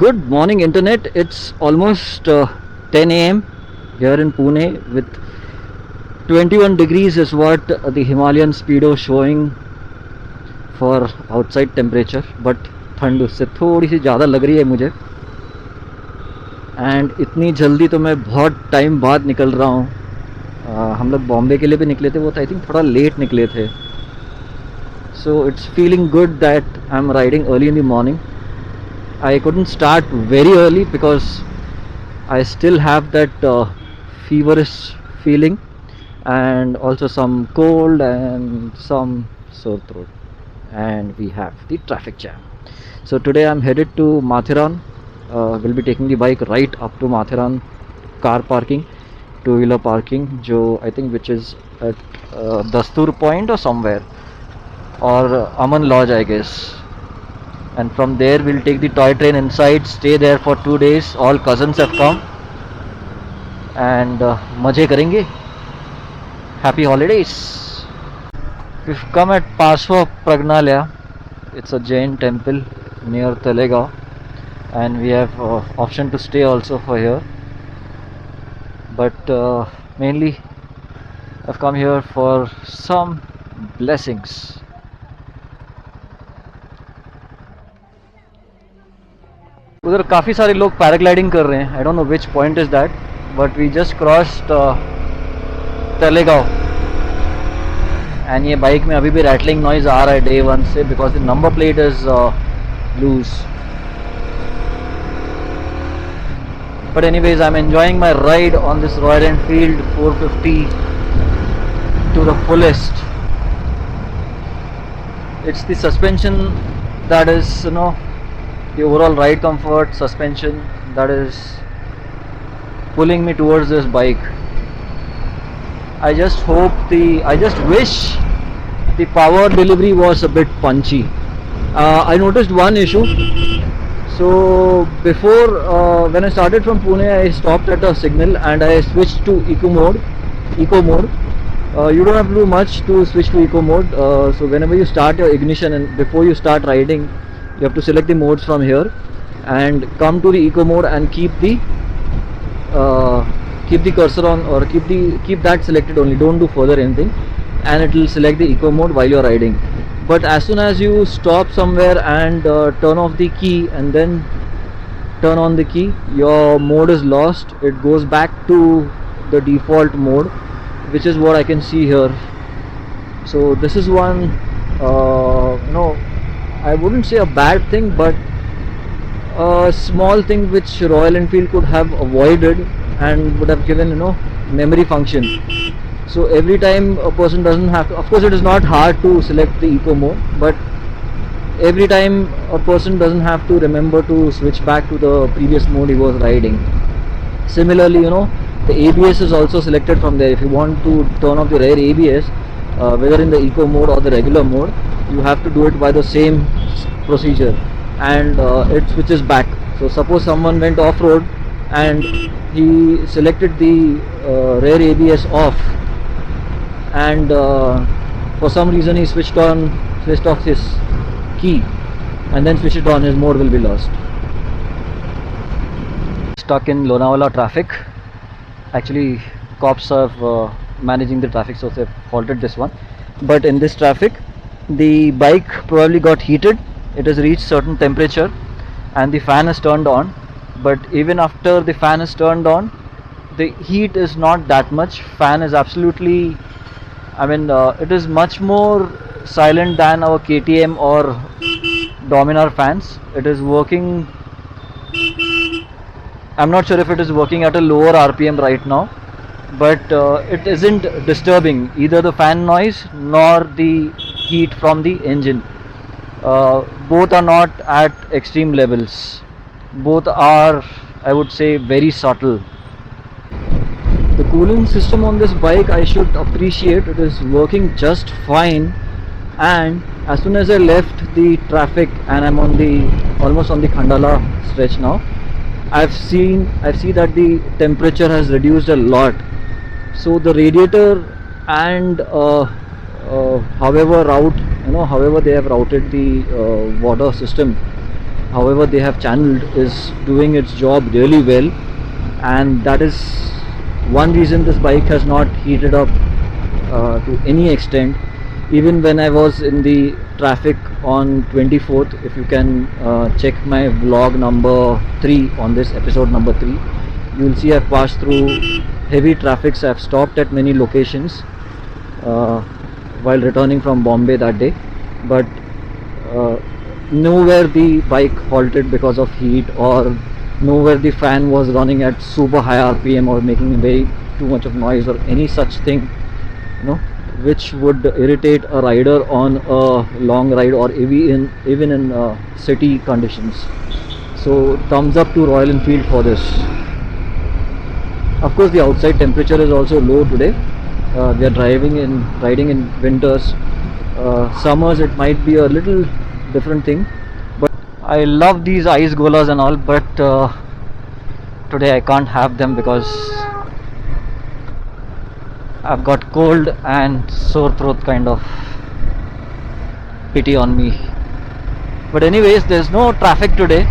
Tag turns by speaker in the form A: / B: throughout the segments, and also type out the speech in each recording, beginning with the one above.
A: Good morning internet. It's almost 10 a.m. here in Pune with 21 degrees is what the Himalayan speedo showing for outside temperature, but ठंड उससे थोड़ी सी ज़्यादा लग रही है मुझे। एंड इतनी जल्दी तो मैं बहुत टाइम बाद निकल रहा हूँ। हम लोग बॉम्बे के लिए भी निकले थे, वो आई थिंक थोड़ा लेट निकले थे। So it's feeling good that I am riding early in the morning. I couldn't start very early because I still have that feverish feeling and also some cold and some sore throat, and we have the traffic jam. So today I'm headed to Matheran. We'll be taking the bike right up to Matheran car parking, two-wheeler parking, jo I think which is at Dastur Point or somewhere, or Aman Lodge I guess. And from there we'll take the toy train inside, stay there for 2 days. All cousins have come and मजे करेंगे. Happy holidays. We've come at Paswa Pragnalaya. It's a Jain temple near Talegaon, and we have option to stay also for here, but mainly I've come here for some blessings. उधर काफ़ी सारे लोग paragliding कर रहे हैं. I don't know which point is that, but we just crossed Talegaon. And ये bike में अभी भी रैटलिंग नॉइज़ आ रहा है डे 1 से, because the number plate is loose. But anyways I am enjoying my ride on this Royal Enfield 450 to the fullest. It's the suspension that is the overall ride comfort, suspension, that is pulling me towards this bike. I just wish the power delivery was a bit punchy. I noticed one issue. So before when I started from Pune, I stopped at a signal and I switched to eco mode. You don't have to do much to switch to eco mode. So whenever you start your ignition and before you start riding, you have to select the modes from here and come to the eco mode and keep the cursor on, or keep that selected only. Don't do further anything, and it will select the eco mode while you're riding. But as soon as you stop somewhere and turn off the key and then turn on the key, your mode is lost. It goes back to the default mode, which is what I can see here. So this is one I wouldn't say a bad thing, but a small thing which Royal Enfield could have avoided and would have given memory function. So every time a person doesn't have to, of course it is not hard to select the eco mode, but every time a person doesn't have to remember to switch back to the previous mode he was riding. Similarly, the ABS is also selected from there. If you want to turn off the rear ABS, whether in the eco mode or the regular mode, you have to do it by the same procedure, and it switches back. So suppose someone went off-road and he selected the rear ABS off, and for some reason he switched off his key and then switched it on, his mode will be lost. Stuck in Lonavala traffic. Actually cops are managing the traffic, so they've halted this one. But in this traffic, the bike probably got heated. It has reached certain temperature and the fan is turned on, but even after the fan is turned on, the heat is not that much. Fan is absolutely, it is much more silent than our KTM or Dominar fans. It is working, I'm not sure if it is working at a lower RPM right now, but it isn't disturbing either the fan noise nor the heat from the engine. Both are not at extreme levels. Both are, I would say, very subtle. The cooling system on this bike, I should appreciate. It is working just fine, and as soon as I left the traffic and I'm almost on the Khandala stretch now, I've seen that the temperature has reduced a lot. So the radiator and however they have routed the water system, however they have channeled, is doing its job really well, and that is one reason this bike has not heated up to any extent. Even when I was in the traffic on 24th, if you can check my vlog number 3 on this episode number 3, you will see I've passed through heavy traffics. I've stopped at many locations while returning from Bombay that day, but nowhere the bike halted because of heat, or nowhere the fan was running at super high RPM or making very too much of noise or any such thing, which would irritate a rider on a long ride or even in city conditions. So thumbs up to Royal Enfield for this. Of course, the outside temperature is also low today. We are riding in winters. Summers it might be a little different thing, but I love these ice golas and all, but today I can't have them because I've got cold and sore throat kind of. Pity on me. But anyways, there's no traffic today.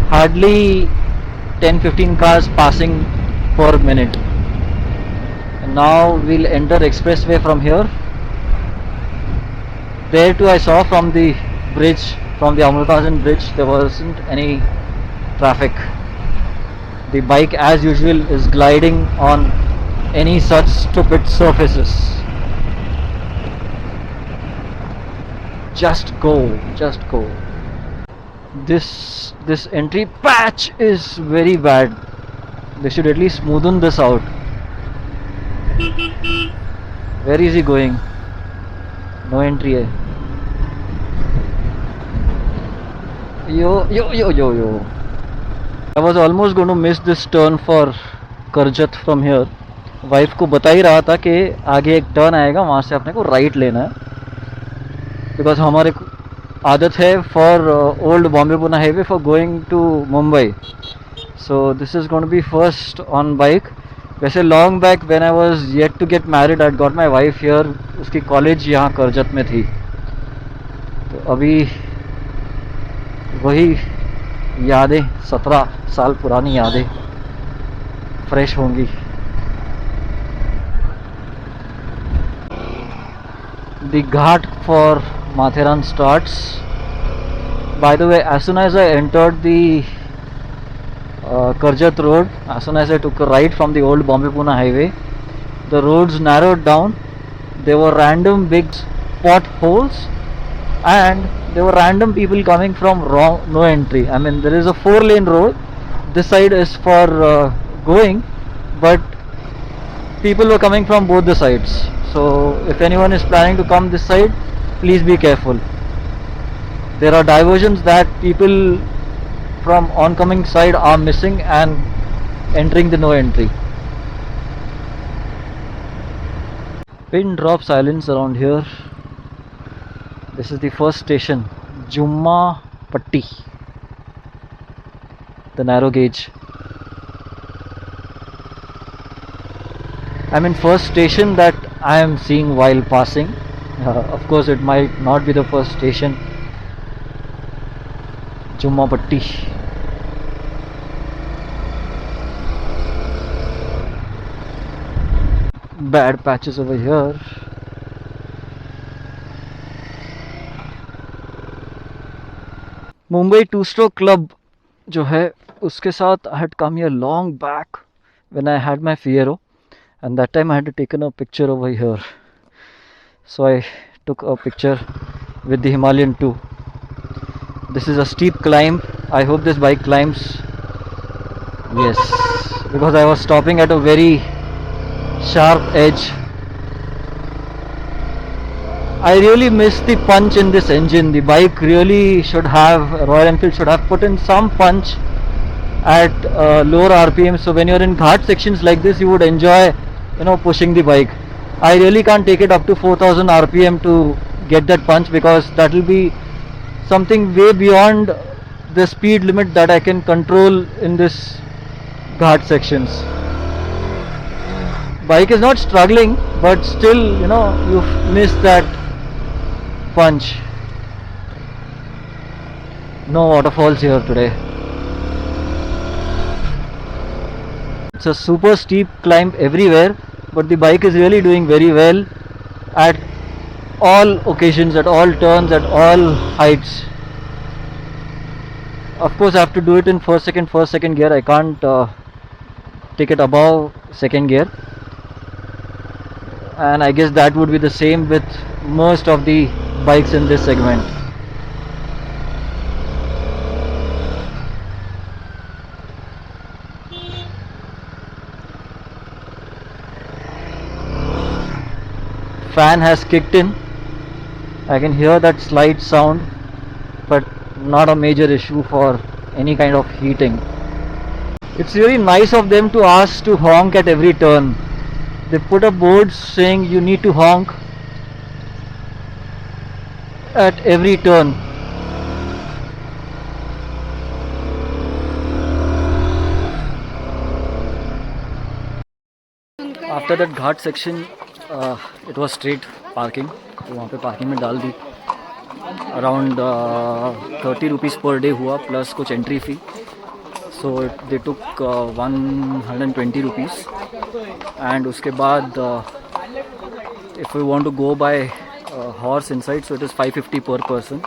A: Hardly 10-15 cars passing per minute. And now we'll enter expressway from here. There too I saw from the bridge, from the Amrutajan bridge, there wasn't any traffic. The bike as usual is gliding on any such stupid surfaces. Just go. This entry patch is very bad. They should at least smoothen this out. Where is he going? No entry hai. Yo. I was almost going to miss this turn for Karjat from here. Wife को बता ही रहा था कि आगे एक turn आएगा, वहाँ से अपने को राइट लेना है, बिकॉज हमारे आदत है for old Bombay Pune highway for going to Mumbai. So this is going to be first on bike. वैसे long back when I was yet to get married, I got my wife here. उसकी college यहाँ करजत में थी, तो अभी वही यादें, 17 साल पुरानी यादें फ्रेश होंगी. The Ghat for Matheran starts. By the way, as soon as I entered the Karjat road, as soon as I took a right from the old Bombay Pune highway, the roads narrowed down. There were random big potholes, and there were random people coming from no entry. I mean, there is a 4-lane road. This side is for going, but people were coming from both the sides. So if anyone is planning to come this side, please be careful. There are diversions that people from oncoming side are missing and entering the no entry. Pin drop silence around here. This is the first station, Jumma Patti, the narrow gauge. I mean, first station that I am seeing while passing. Of course, it might not be the first station. Jumma Patti. Bad patches over here. Mumbai two-stroke club जो है उसके साथ I had come here long back when I had my Fiero, and that time I had taken a picture over here. So I took a picture with the Himalayan too. This is a steep climb. I hope this bike climbs. Yes, because I was stopping at a very sharp edge. I really miss the punch in this engine. The bike really should have, Royal Enfield should have put in some punch at lower RPM, so when you're in Ghat sections like this, you would enjoy, pushing the bike. I really can't take it up to 4000 RPM to get that punch, because that will be something way beyond the speed limit that I can control in this Ghat sections. Bike is not struggling, but still, you miss that punch. No waterfalls here today. It's a super steep climb everywhere, but the bike is really doing very well at all occasions, at all turns, at all heights. Of course, I have to do it in first second gear. I can't take it above second gear, and I guess that would be the same with most of the bikes in this segment. Fan has kicked in. I can hear that slight sound, but not a major issue for any kind of heating. It's really nice of them to ask to honk at every turn. They put a board saying you need to honk at every turn. After that Ghat section, it was straight parking. तो वहाँ पे parking में डाल दी. Around 30 rupees per day हुआ plus कुछ entry fee. So they took 120 rupees. And उसके बाद if we want to go by horse inside, so it is 550 per person.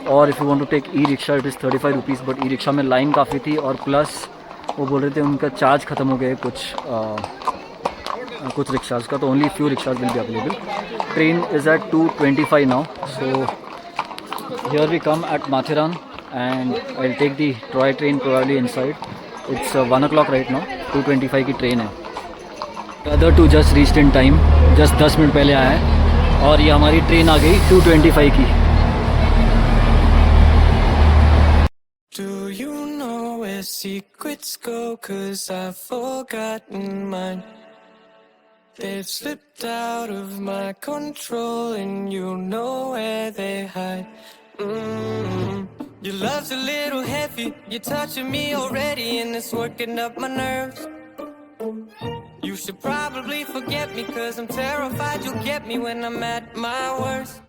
A: और if you want to take e-rickshaw, it is 35 rupees. But e-rickshaw में line काफ़ी थी और plus वो बोल रहे थे उनका चार्ज ख़त्म हो गया कुछ rickshaws का, तो only few rickshaws will be available. Train is at 2:25 now. So here we come at Matheran, and I'll take the toy train probably inside. It's 1 o'clock right now. 2:25 की ट्रेन है. The other two just reached in time. Just 10 minute पहले आया है और ये हमारी train आ गई 2:25 की.
B: Do you know where secrets go? 'Cause I've forgotten mine. They've slipped out of my control, and you know where they hide. Your love's a little heavy, you're touching me already, and it's working up my nerves. You should probably forget me, 'cause I'm terrified you'll get me when I'm at my worst.